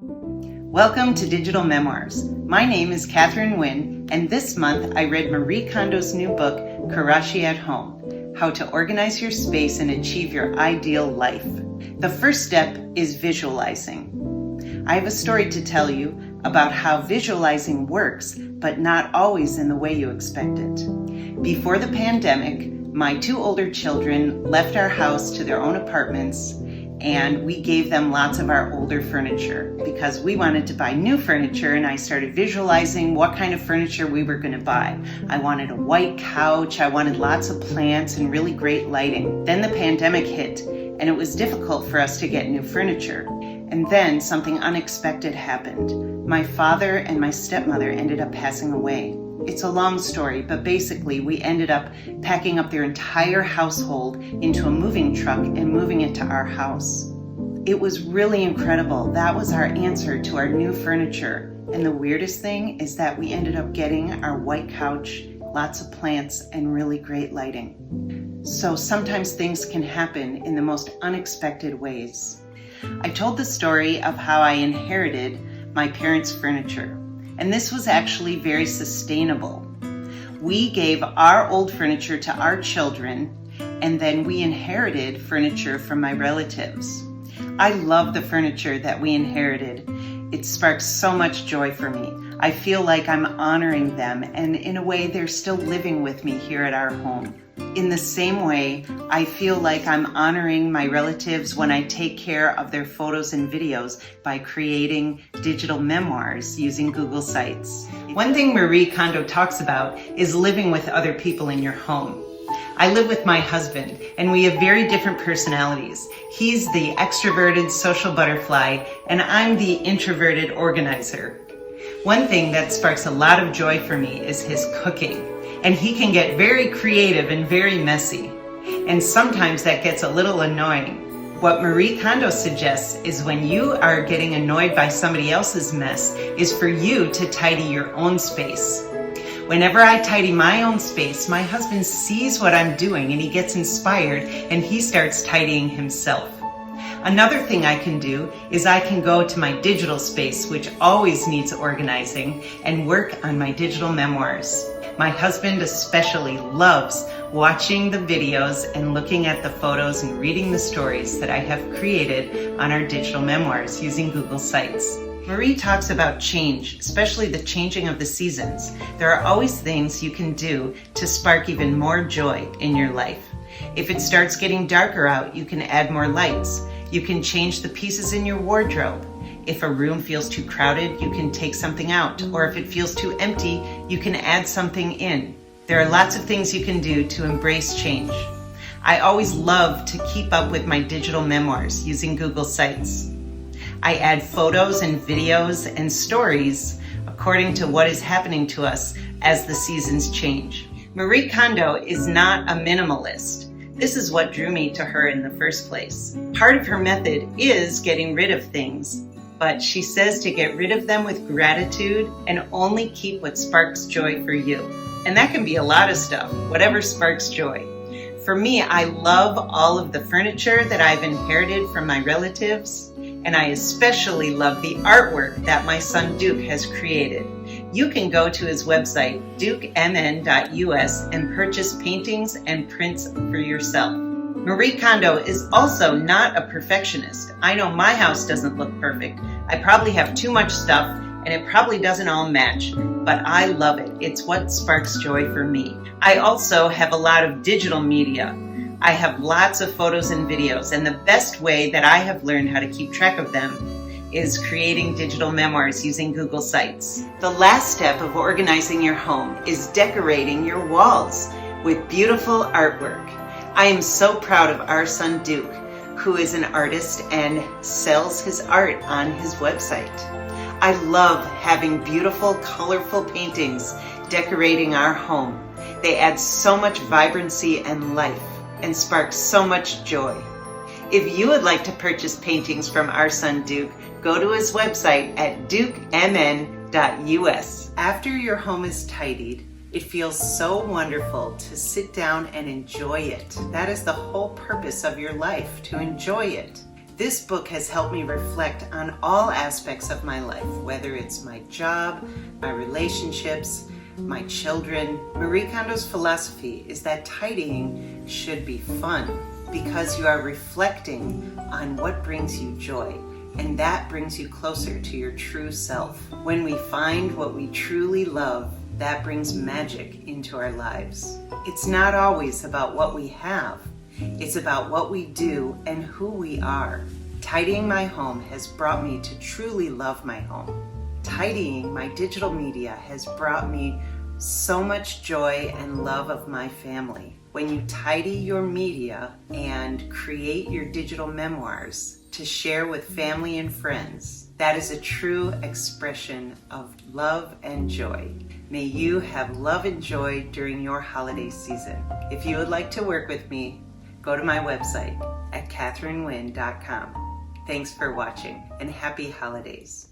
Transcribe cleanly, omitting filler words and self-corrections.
Welcome to Digital Memoirs. My name is Catherine Nguyen, and this month I read Marie Kondo's new book, Kurashi at Home: How to Organize Your Space and Achieve Your Ideal Life. The first step is visualizing. I have a story to tell you about how visualizing works, but not always in the way you expect it. Before the pandemic, my two older children left our house to their own apartments, and we gave them lots of our older furniture because we wanted to buy new furniture, and I started visualizing what kind of furniture we were going to buy. I wanted a white couch, I wanted lots of plants and really great lighting. Then the pandemic hit, and it was difficult for us to get new furniture. And then something unexpected happened. My father and my stepmother ended up passing away. It's a long story, but basically we ended up packing up their entire household into a moving truck and moving it to our house. It was really incredible. That was our answer to our new furniture. And the weirdest thing is that we ended up getting our white couch, lots of plants, and really great lighting. So sometimes things can happen in the most unexpected ways. I told the story of how I inherited my parents' furniture. And this was actually very sustainable. We gave our old furniture to our children, and then we inherited furniture from my relatives. I love the furniture that we inherited. It sparks so much joy for me. I feel like I'm honoring them, and in a way they're still living with me here at our home. In the same way, I feel like I'm honoring my relatives when I take care of their photos and videos by creating digital memoirs using Google Sites. One thing Marie Kondo talks about is living with other people in your home. I live with my husband, and we have very different personalities. He's the extroverted social butterfly, and I'm the introverted organizer. One thing that sparks a lot of joy for me is his cooking. And he can get very creative and very messy. And sometimes that gets a little annoying. What Marie Kondo suggests is when you are getting annoyed by somebody else's mess is for you to tidy your own space. Whenever I tidy my own space, my husband sees what I'm doing and he gets inspired and he starts tidying himself. Another thing I can do is I can go to my digital space, which always needs organizing, and work on my digital memoirs. My husband especially loves watching the videos and looking at the photos and reading the stories that I have created on our digital memoirs using Google Sites. Marie talks about change, especially the changing of the seasons. There are always things you can do to spark even more joy in your life. If it starts getting darker out, you can add more lights. You can change the pieces in your wardrobe. If a room feels too crowded, you can take something out. Or if it feels too empty, you can add something in. There are lots of things you can do to embrace change. I always love to keep up with my digital memoirs using Google Sites. I add photos and videos and stories according to what is happening to us as the seasons change. Marie Kondo is not a minimalist. This is what drew me to her in the first place. Part of her method is getting rid of things, but she says to get rid of them with gratitude and only keep what sparks joy for you. And that can be a lot of stuff, whatever sparks joy. For me, I love all of the furniture that I've inherited from my relatives, and I especially love the artwork that my son Duke has created. You can go to his website, dukemn.us, and purchase paintings and prints for yourself. Marie Kondo is also not a perfectionist. I know my house doesn't look perfect. I probably have too much stuff, and it probably doesn't all match, but I love it. It's what sparks joy for me. I also have a lot of digital media. I have lots of photos and videos, and the best way that I have learned how to keep track of them is creating digital memoirs using Google Sites. The last step of organizing your home is decorating your walls with beautiful artwork. I am so proud of our son Duke, who is an artist and sells his art on his website. I love having beautiful, colorful paintings decorating our home. They add so much vibrancy and life and spark so much joy. If you would like to purchase paintings from our son Duke, go to his website at dukemn.us. After your home is tidied, it feels so wonderful to sit down and enjoy it. That is the whole purpose of your life, to enjoy it. This book has helped me reflect on all aspects of my life, whether it's my job, my relationships, my children. Marie Kondo's philosophy is that tidying should be fun because you are reflecting on what brings you joy, and that brings you closer to your true self. When we find what we truly love, that brings magic into our lives. It's not always about what we have. It's about what we do and who we are. Tidying my home has brought me to truly love my home. Tidying my digital media has brought me so much joy and love of my family. When you tidy your media and create your digital memoirs to share with family and friends, that is a true expression of love and joy. May you have love and joy during your holiday season. If you would like to work with me, go to my website at katherinewynn.com. Thanks for watching and happy holidays.